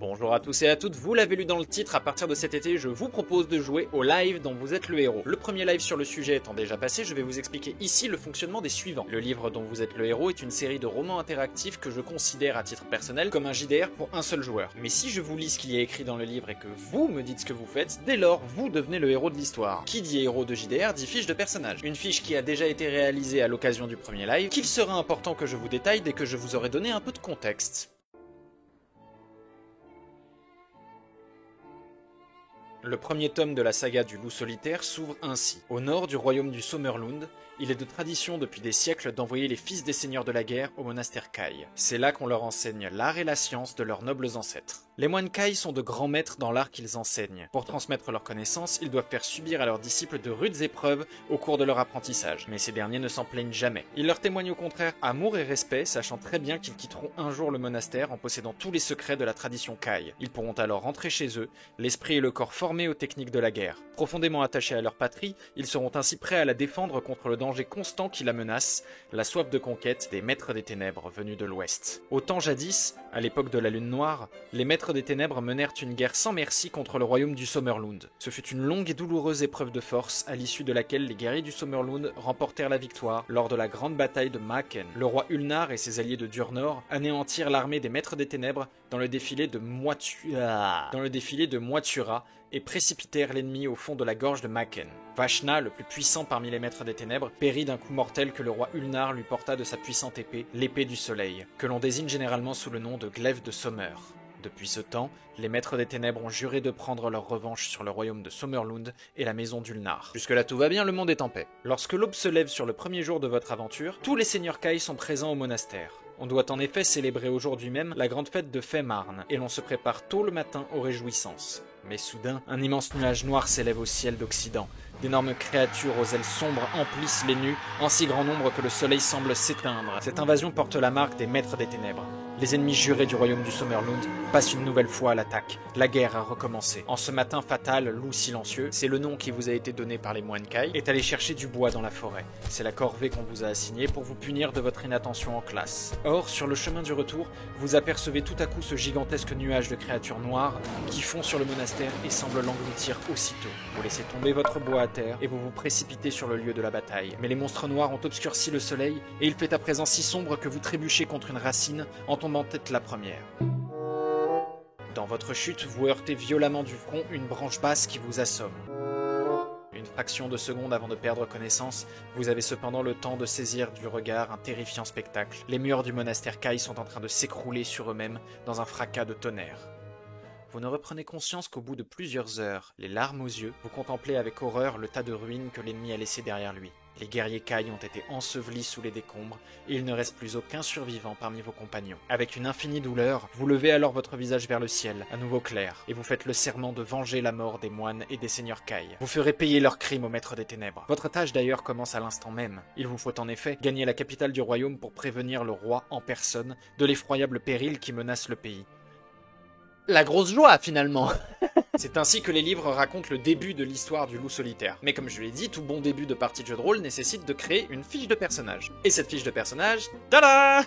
Bonjour à tous et à toutes, vous l'avez lu dans le titre, à partir de cet été, je vous propose de jouer au live dont vous êtes le héros. Le premier live sur le sujet étant déjà passé, je vais vous expliquer ici le fonctionnement des suivants. Le livre dont vous êtes le héros est une série de romans interactifs que je considère à titre personnel comme un JDR pour un seul joueur. Mais si je vous lis ce qu'il y a écrit dans le livre et que vous me dites ce que vous faites, dès lors, vous devenez le héros de l'histoire. Qui dit héros de JDR dit fiche de personnage. Une fiche qui a déjà été réalisée à l'occasion du premier live, qu'il sera important que je vous détaille dès que je vous aurai donné un peu de contexte. Le premier tome de la saga du loup solitaire s'ouvre ainsi. Au nord du royaume du Sommerlund, il est de tradition depuis des siècles d'envoyer les fils des seigneurs de la guerre au monastère Kai. C'est là qu'on leur enseigne l'art et la science de leurs nobles ancêtres. Les moines Kai sont de grands maîtres dans l'art qu'ils enseignent. Pour transmettre leurs connaissances, ils doivent faire subir à leurs disciples de rudes épreuves au cours de leur apprentissage. Mais ces derniers ne s'en plaignent jamais. Ils leur témoignent au contraire amour et respect, sachant très bien qu'ils quitteront un jour le monastère en possédant tous les secrets de la tradition Kai. Ils pourront alors rentrer chez eux, l'esprit et le corps formés aux techniques de la guerre. Profondément attachés à leur patrie, ils seront ainsi prêts à la défendre contre le danger constant qui la menace, la soif de conquête des maîtres des ténèbres venus de l'ouest. Au temps jadis, à l'époque de la lune noire, les maîtres des ténèbres menèrent une guerre sans merci contre le royaume du Sommerlund. Ce fut une longue et douloureuse épreuve de force, à l'issue de laquelle les guerriers du Sommerlund remportèrent la victoire lors de la grande bataille de Maken. Le roi Ulnar et ses alliés de Durnor anéantirent l'armée des maîtres des ténèbres dans le défilé de Moitura et précipitèrent l'ennemi au fond de la gorge de Maken. Vashna, le plus puissant parmi les maîtres des ténèbres, périt d'un coup mortel que le roi Ulnar lui porta de sa puissante épée, l'épée du soleil, que l'on désigne généralement sous le nom de glaive de Sommer. Depuis ce temps, les maîtres des ténèbres ont juré de prendre leur revanche sur le royaume de Sommerlund et la maison d'Ulnar. Jusque-là tout va bien, le monde est en paix. Lorsque l'aube se lève sur le premier jour de votre aventure, tous les seigneurs Kai sont présents au monastère. On doit en effet célébrer aujourd'hui même la grande fête de Femarn, et l'on se prépare tôt le matin aux réjouissances. Mais soudain, un immense nuage noir s'élève au ciel d'Occident. D'énormes créatures aux ailes sombres emplissent les nues, en si grand nombre que le soleil semble s'éteindre. Cette invasion porte la marque des maîtres des ténèbres. Les ennemis jurés du royaume du Sommerlund passent une nouvelle fois à l'attaque. La guerre a recommencé. En ce matin fatal, loup silencieux, c'est le nom qui vous a été donné par les moines Kai, est allé chercher du bois dans la forêt. C'est la corvée qu'on vous a assignée pour vous punir de votre inattention en classe. Or, sur le chemin du retour, vous apercevez tout à coup ce gigantesque nuage de créatures noires qui fond sur le monastère et semble l'engloutir aussitôt. Vous laissez tomber votre bois à terre et vous vous précipitez sur le lieu de la bataille. Mais les monstres noirs ont obscurci le soleil et il fait à présent si sombre que vous trébuchez contre une racine en tombant tête la première. Dans votre chute, vous heurtez violemment du front une branche basse qui vous assomme. Une fraction de seconde avant de perdre connaissance, vous avez cependant le temps de saisir du regard un terrifiant spectacle. Les murs du monastère Kai sont en train de s'écrouler sur eux-mêmes dans un fracas de tonnerre. Vous ne reprenez conscience qu'au bout de plusieurs heures, les larmes aux yeux, vous contemplez avec horreur le tas de ruines que l'ennemi a laissé derrière lui. Les guerriers Kai ont été ensevelis sous les décombres et il ne reste plus aucun survivant parmi vos compagnons. Avec une infinie douleur, vous levez alors votre visage vers le ciel, à nouveau clair, et vous faites le serment de venger la mort des moines et des seigneurs Kai. Vous ferez payer leurs crimes aux maîtres des ténèbres. Votre tâche d'ailleurs commence à l'instant même. Il vous faut en effet gagner la capitale du royaume pour prévenir le roi en personne de l'effroyable péril qui menace le pays. La grosse joie finalement. C'est ainsi que les livres racontent le début de l'histoire du loup solitaire. Mais comme je l'ai dit, tout bon début de partie de jeu de rôle nécessite de créer une fiche de personnage. Et cette fiche de personnage, tada!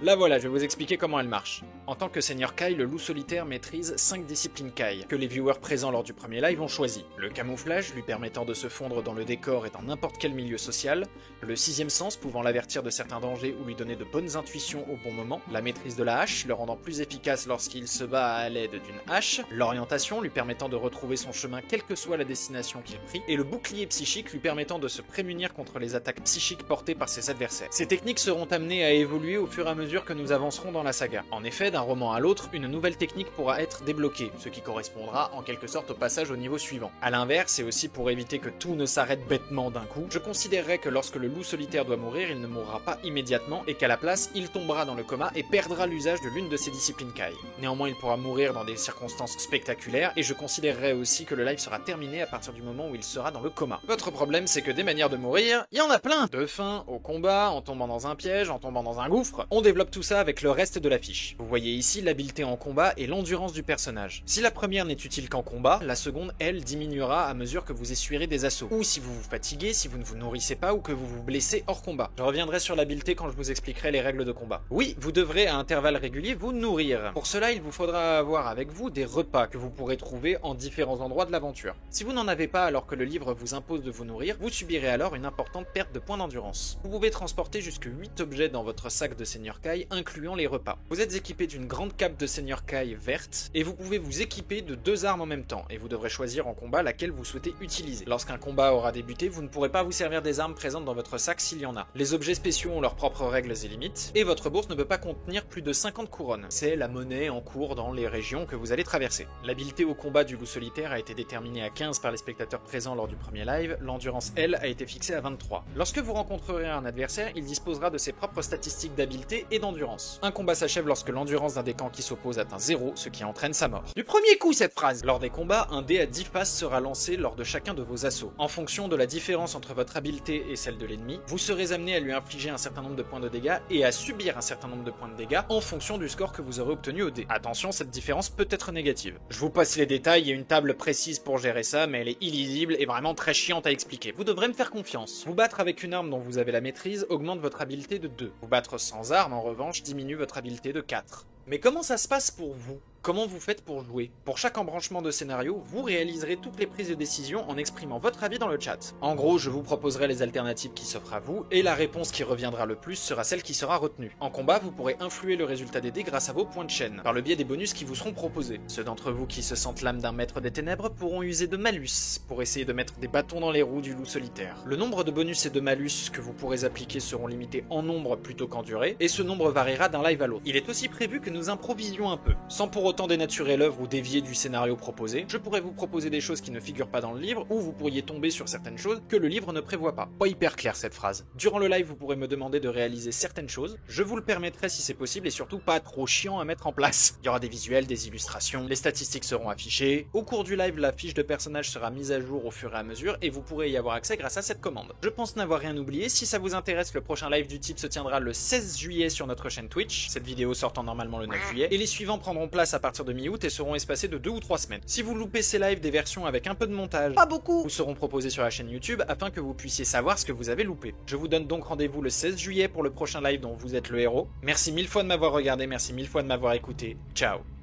Là voilà, je vais vous expliquer comment elle marche. En tant que seigneur Kai, le loup solitaire maîtrise 5 disciplines Kai, que les viewers présents lors du premier live ont choisi. Le camouflage, lui permettant de se fondre dans le décor et dans n'importe quel milieu social. Le 6e sens, pouvant l'avertir de certains dangers ou lui donner de bonnes intuitions au bon moment. La maîtrise de la hache, le rendant plus efficace lorsqu'il se bat à l'aide d'une hache. L'orientation, lui permettant de retrouver son chemin quelle que soit la destination qu'il prit, et le bouclier psychique lui permettant de se prémunir contre les attaques psychiques portées par ses adversaires. Ces techniques seront amenées à évoluer au fur et à mesure que nous avancerons dans la saga. En effet, d'un roman à l'autre, une nouvelle technique pourra être débloquée, ce qui correspondra en quelque sorte au passage au niveau suivant. A l'inverse, et aussi pour éviter que tout ne s'arrête bêtement d'un coup, je considérerais que lorsque le loup solitaire doit mourir, il ne mourra pas immédiatement, et qu'à la place, il tombera dans le coma et perdra l'usage de l'une de ses disciplines Kai. Néanmoins, il pourra mourir dans des circonstances spectaculaires, et je considérerais aussi que le live sera terminé à partir du moment où il sera dans le coma. Votre problème, c'est que des manières de mourir, il y en a plein! De faim, au combat, en tombant dans un piège, en tombant dans un gouffre, on développe tout ça avec le reste de la fiche. Vous voyez voyez ici l'habileté en combat et l'endurance du personnage. Si la première n'est utile qu'en combat, la seconde, elle, diminuera à mesure que vous essuierez des assauts. Ou si vous vous fatiguez, si vous ne vous nourrissez pas ou que vous vous blessez hors combat. Je reviendrai sur l'habileté quand je vous expliquerai les règles de combat. Oui, vous devrez à intervalles réguliers vous nourrir. Pour cela, il vous faudra avoir avec vous des repas que vous pourrez trouver en différents endroits de l'aventure. Si vous n'en avez pas alors que le livre vous impose de vous nourrir, vous subirez alors une importante perte de points d'endurance. Vous pouvez transporter jusque 8 objets dans votre sac de Seigneur Kai, incluant les repas. Vous êtes équipé d'une grande cape de Seigneur Kai verte, et vous pouvez vous équiper de 2 armes en même temps, et vous devrez choisir en combat laquelle vous souhaitez utiliser. Lorsqu'un combat aura débuté, vous ne pourrez pas vous servir des armes présentes dans votre sac s'il y en a. Les objets spéciaux ont leurs propres règles et limites, et votre bourse ne peut pas contenir plus de 50 couronnes. C'est la monnaie en cours dans les régions que vous allez traverser. L'habileté au combat du loup solitaire a été déterminée à 15 par les spectateurs présents lors du premier live, l'endurance elle a été fixée à 23. Lorsque vous rencontrerez un adversaire, il disposera de ses propres statistiques d'habileté et d'endurance. Un combat s'achève lorsque l'endurance d'un des camps qui s'oppose atteint 0, ce qui entraîne sa mort. Du premier coup cette phrase! Lors des combats, un dé à 10 faces sera lancé lors de chacun de vos assauts. En fonction de la différence entre votre habileté et celle de l'ennemi, vous serez amené à lui infliger un certain nombre de points de dégâts et à subir un certain nombre de points de dégâts en fonction du score que vous aurez obtenu au dé. Attention, cette différence peut être négative. Je vous passe les détails, il y a une table précise pour gérer ça, mais elle est illisible et vraiment très chiante à expliquer. Vous devrez me faire confiance. Vous battre avec une arme dont vous avez la maîtrise augmente votre habileté de 2. Vous battre sans arme, en revanche, diminue votre habileté de 4. Mais comment ça se passe pour vous ? Comment vous faites pour jouer? Pour chaque embranchement de scénario, vous réaliserez toutes les prises de décision en exprimant votre avis dans le chat. En gros, je vous proposerai les alternatives qui s'offrent à vous, et la réponse qui reviendra le plus sera celle qui sera retenue. En combat, vous pourrez influer le résultat des dés grâce à vos points de chaîne, par le biais des bonus qui vous seront proposés. Ceux d'entre vous qui se sentent l'âme d'un maître des ténèbres pourront user de malus, pour essayer de mettre des bâtons dans les roues du loup solitaire. Le nombre de bonus et de malus que vous pourrez appliquer seront limités en nombre plutôt qu'en durée, et ce nombre variera d'un live à l'autre. Il est aussi prévu que nous improvisions un peu. Sans pour autant dénaturer l'œuvre ou dévier du scénario proposé, je pourrais vous proposer des choses qui ne figurent pas dans le livre, ou vous pourriez tomber sur certaines choses que le livre ne prévoit pas. Pas hyper clair cette phrase. Durant le live, vous pourrez me demander de réaliser certaines choses, je vous le permettrai si c'est possible et surtout pas trop chiant à mettre en place. Il y aura des visuels, des illustrations, les statistiques seront affichées. Au cours du live, la fiche de personnage sera mise à jour au fur et à mesure et vous pourrez y avoir accès grâce à cette commande. Je pense n'avoir rien oublié. Si ça vous intéresse, le prochain live du type se tiendra le 16 juillet sur notre chaîne Twitch, cette vidéo sortant normalement le 9 juillet, et les suivants prendront place à partir de mi-août et seront espacés de 2 ou 3 semaines. Si vous loupez ces lives, des versions avec un peu de montage, pas beaucoup, vous seront proposés sur la chaîne YouTube afin que vous puissiez savoir ce que vous avez loupé. Je vous donne donc rendez-vous le 16 juillet pour le prochain live dont vous êtes le héros. Merci mille fois de m'avoir regardé, merci mille fois de m'avoir écouté. Ciao.